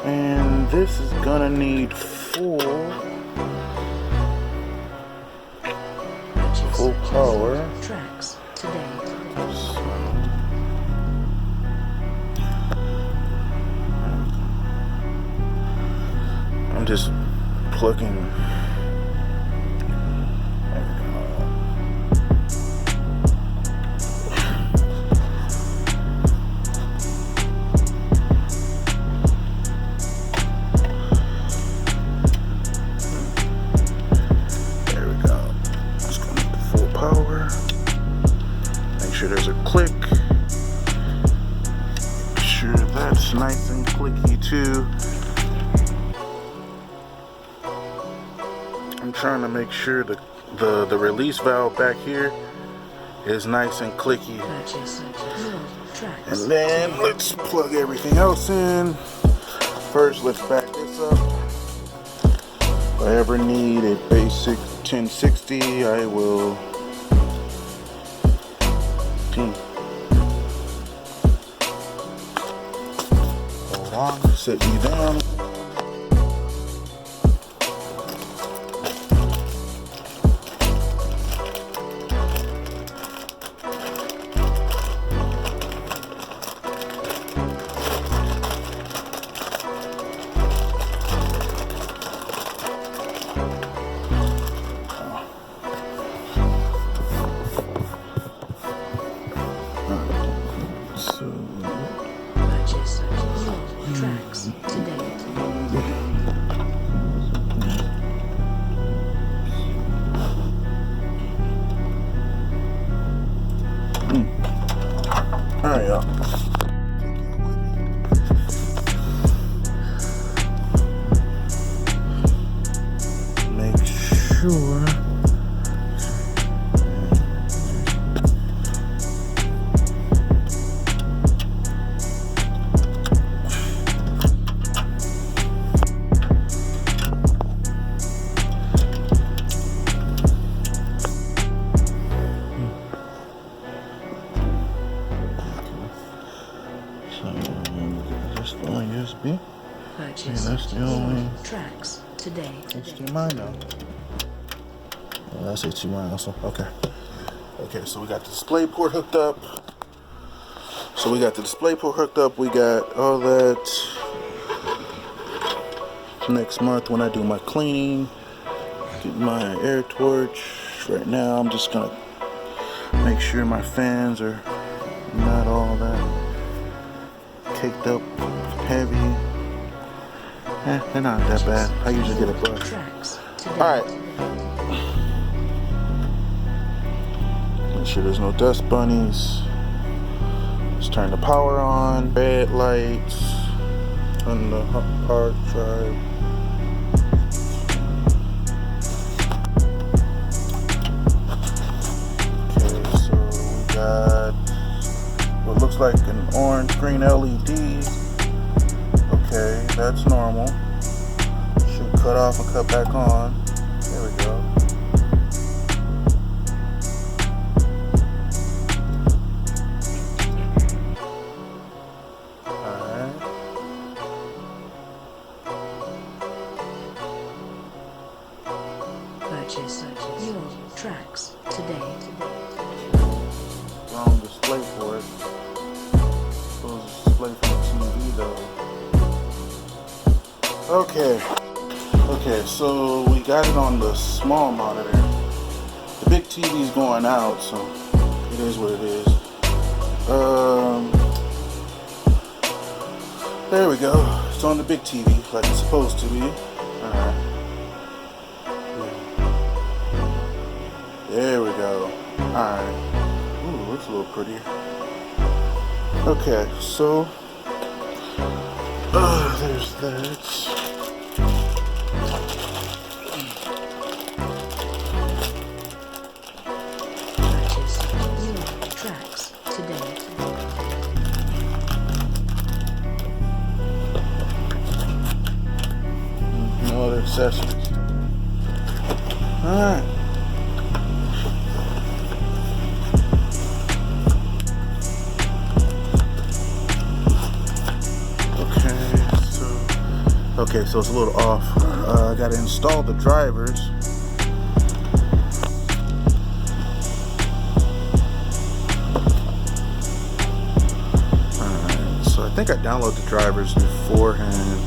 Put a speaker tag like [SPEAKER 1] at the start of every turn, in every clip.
[SPEAKER 1] And this is gonna need full power.
[SPEAKER 2] Tracks today.
[SPEAKER 1] I'm just plugging. There we go. Just gonna need the full power. Make sure there's a click. Make sure that's nice and clicky too. I'm trying to make sure the release valve back here is nice and clicky. And then let's plug everything else in. First, let's back this up. If I ever need a basic 1060, I will. Hold on, set you down. Alright, y'all. Make sure. USB.
[SPEAKER 2] Purchase
[SPEAKER 1] That's the only
[SPEAKER 2] tracks today.
[SPEAKER 1] HDMI now. Oh, that's HDMI also. Okay. Okay, so we got the display port hooked up. We got all that. Next month when I do my cleaning, get my air torch. Right now I'm just gonna make sure my fans are not all that caked up heavy. They're not that bad. I usually get a brush. Alright. Make sure there's no dust bunnies. Let's turn the power on. Red lights on the hard drive. Okay, so we got what looks like an orange green LED. Okay, that's normal. Should cut off and cut back on. There we go. Alright.
[SPEAKER 2] Purchase your tracks today.
[SPEAKER 1] Wrong display for it. Supposed to display for the TV though. Okay, so we got it on the small monitor. The big TV's going out, so it is what it is. There we go. It's on the big TV like it's supposed to be. Alright. There we go. Alright. Ooh, looks a little prettier. Okay, so there's that. No other accessories. Alright. Okay, so Okay, so it's a little off. I gotta install the drivers. Alright, so I think I downloaded the drivers beforehand.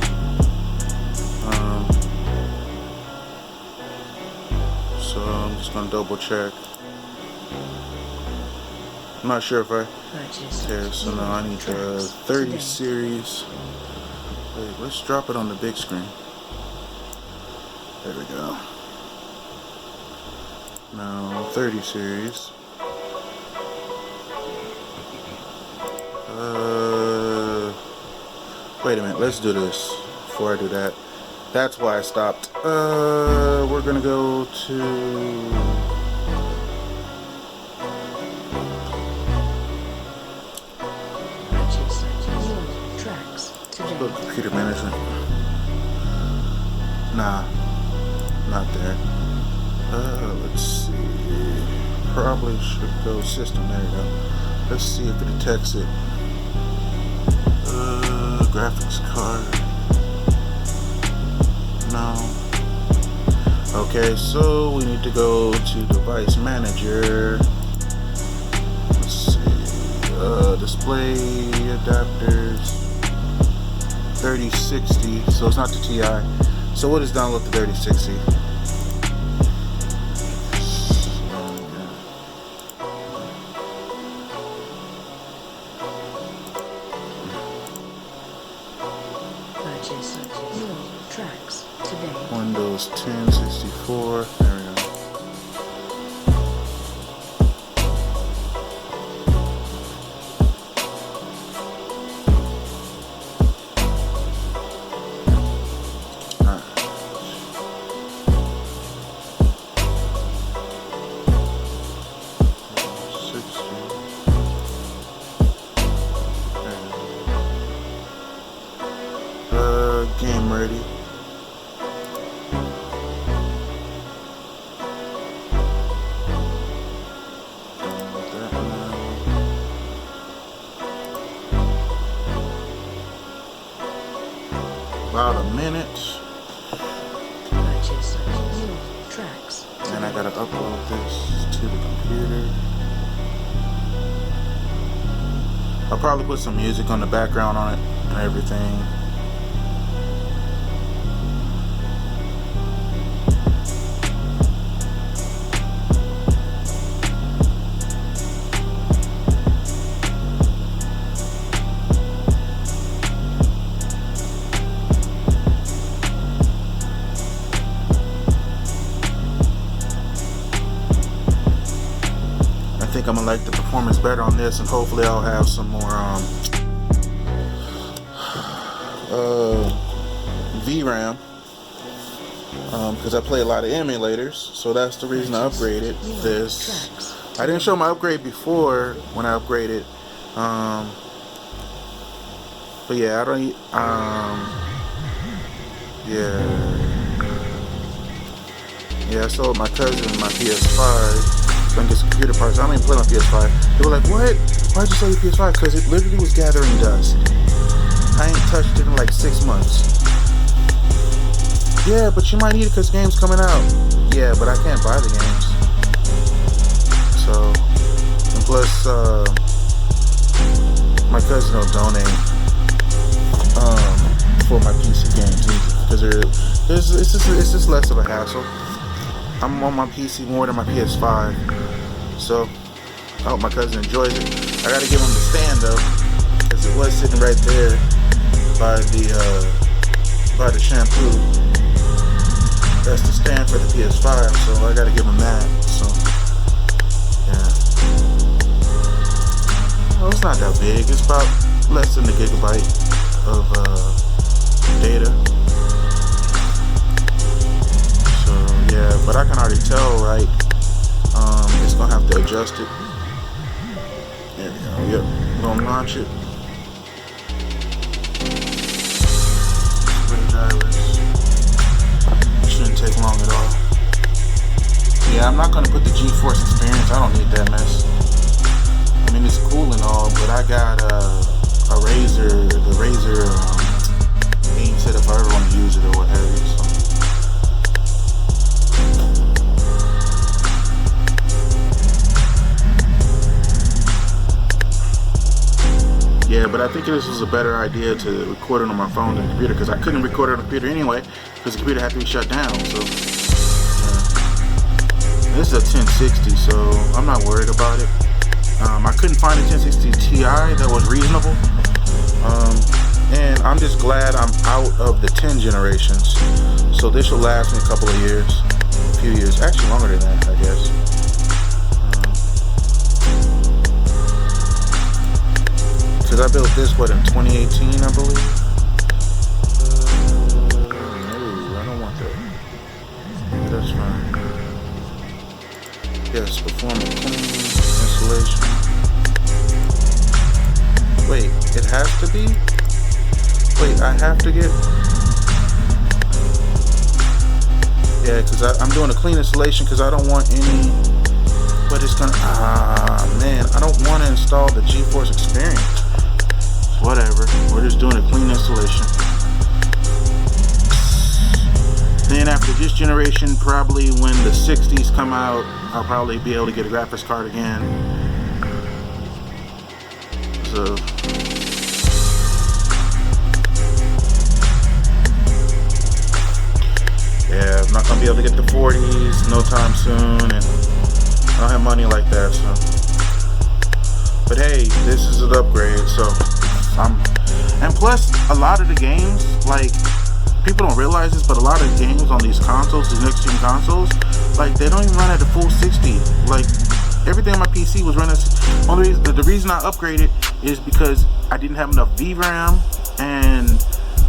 [SPEAKER 1] So I'm just gonna double check. I'm not sure if I... Okay, so now I need the 30 series. Wait, let's drop it on the big screen. There we go. Now 30 series. Wait a minute, let's do this before I do that. That's why I stopped. We're gonna go to... computer management. Nah, not there. Let's see. Probably should go system. There you go. Let's see if it detects it. Graphics card. No. Okay, so we need to go to device manager. Let's see. Display adapters. 3060, so it's not the TI. So we'll just download the 3060.
[SPEAKER 2] Purchase your tracks today.
[SPEAKER 1] Windows 10 64. There we go. Game ready. About a minute.
[SPEAKER 2] Purchase your tracks.
[SPEAKER 1] And I gotta upload this to the computer. I'll probably put some music on the background on it and everything. I think I'm gonna like the performance better on this, and hopefully I'll have some more VRAM, because I play a lot of emulators, so that's the reason I upgraded this. I didn't show my upgrade before when I upgraded, but yeah, I don't yeah, I sold my cousin my PS5 so I can get some computer parts. I don't even play my PS5. They were like, what? Why'd you sell your PS5? Because it literally was gathering dust. I ain't touched it in like 6 months. Yeah, but you might need it because game's coming out. Yeah, but I can't buy the games. So, and plus, my cousin will donate for my PC games because it's just less of a hassle. I'm on my PC more than my PS5, so I hope my cousin enjoys it. I gotta give him the stand though, because it was sitting right there by the shampoo. That's the stand for the PS5, so I gotta give him that. So yeah, well, it's not that big. It's about less than a gigabyte of data. Yeah, but I can already tell, right? It's gonna have to adjust it. There we go. Yep, I'm gonna launch it. Switch drivers. Shouldn't take long at all. Yeah, I'm not gonna put the GeForce Experience. I don't need that mess. I mean, it's cool and all, but I got a Razer, the Razer aim set if I ever want to use but I think this was a better idea to record it on my phone than the computer, because I couldn't record it on the computer anyway, because the computer had to be shut down. So this is a 1060, so I'm not worried about it. I couldn't find a 1060 Ti that was reasonable, and I'm just glad I'm out of the 10 generations. So this will last me a couple of years, a few years, actually longer than that, I guess. Because I built this, what, in 2018, I believe? No, I don't want that. That's fine. Yes, perform a clean installation. Wait, it has to be? Wait, I have to get... Yeah, because I'm doing a clean installation because I don't want any... But it's gonna... man, I don't want to install the GeForce Experience. Whatever, we're just doing a clean installation. Then after this generation, probably when the 60s come out, I'll probably be able to get a graphics card again. So yeah, I'm not gonna be able to get the 40s no time soon, and I don't have money like that, so. But hey, this is an upgrade, so and plus a lot of the games, like, people don't realize this, but a lot of games on these consoles, these next gen consoles, like, they don't even run at the full 60. Like, everything on my PC was running. The reason I upgraded is because I didn't have enough VRAM, and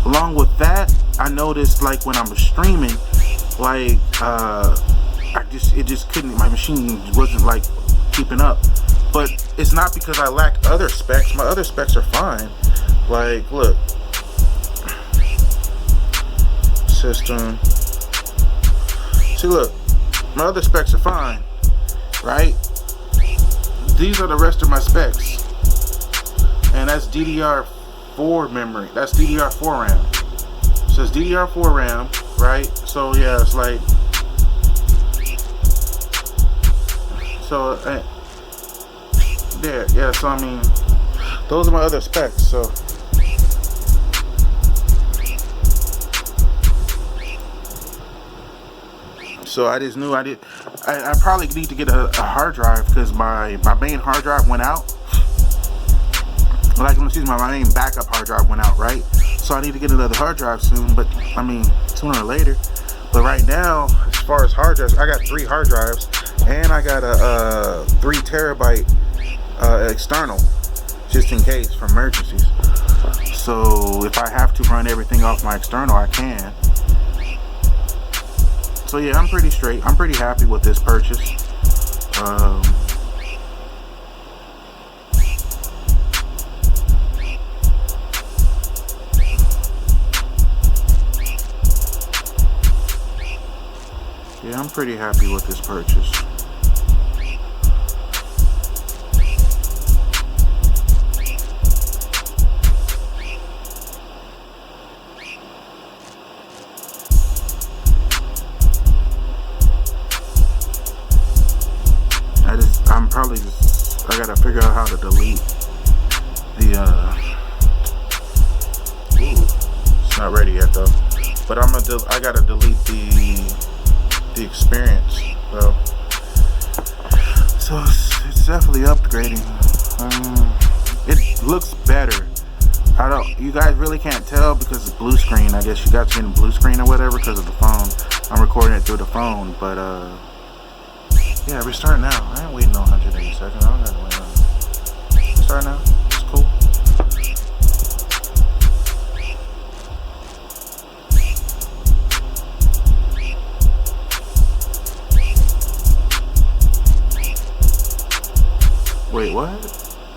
[SPEAKER 1] along with that, I noticed, like, when I'm streaming, like, it just couldn't, my machine wasn't, like, keeping up. But it's not because I lacked other specs. My other specs are fine. Like, look, system. See, look, my other specs are fine, right? These are the rest of my specs, and that's DDR4 memory. That's DDR4 RAM. So it's DDR4 RAM, right? So yeah, it's like, so yeah. So I mean, those are my other specs. So I just knew I probably need to get a hard drive, because my main hard drive went out. Like, excuse me, my main backup hard drive went out, right? So I need to get another hard drive soon, but I mean, sooner or later. But right now, as far as hard drives, I got 3 hard drives, and I got a 3 terabyte external, just in case, for emergencies. So if I have to run everything off my external, I can. So yeah, I'm pretty straight. I'm pretty happy with this purchase. Yeah, I'm pretty happy with this purchase. I gotta figure out how to delete the it's not ready yet though, but I gotta delete the experience though. So it's definitely upgrading. It looks better. You guys really can't tell because it's blue screen. I guess you got to in blue screen or whatever because of the phone. I'm recording it through the phone, but yeah, restart now. I ain't waiting on 180 seconds. I don't gotta wait on it. Restart now. It's cool. Wait, what?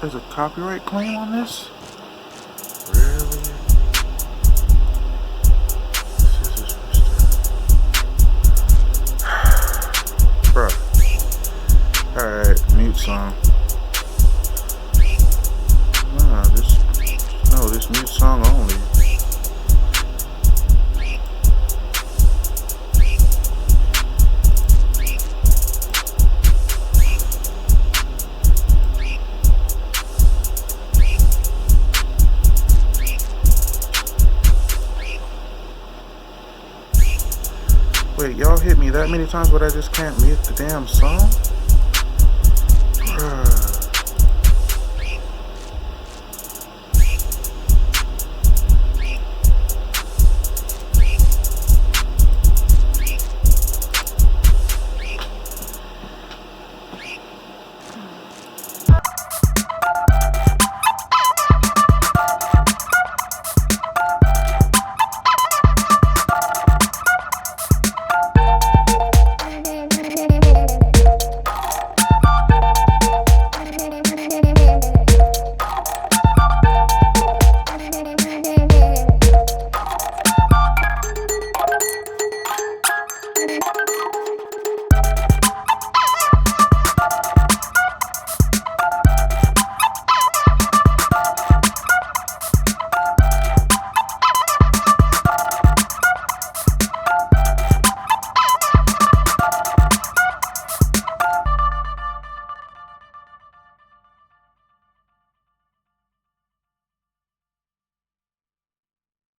[SPEAKER 1] There's a copyright claim on this? Really? Bruh. Alright, mute song. This mute song only. Wait, y'all hit me that many times but I just can't mute the damn song?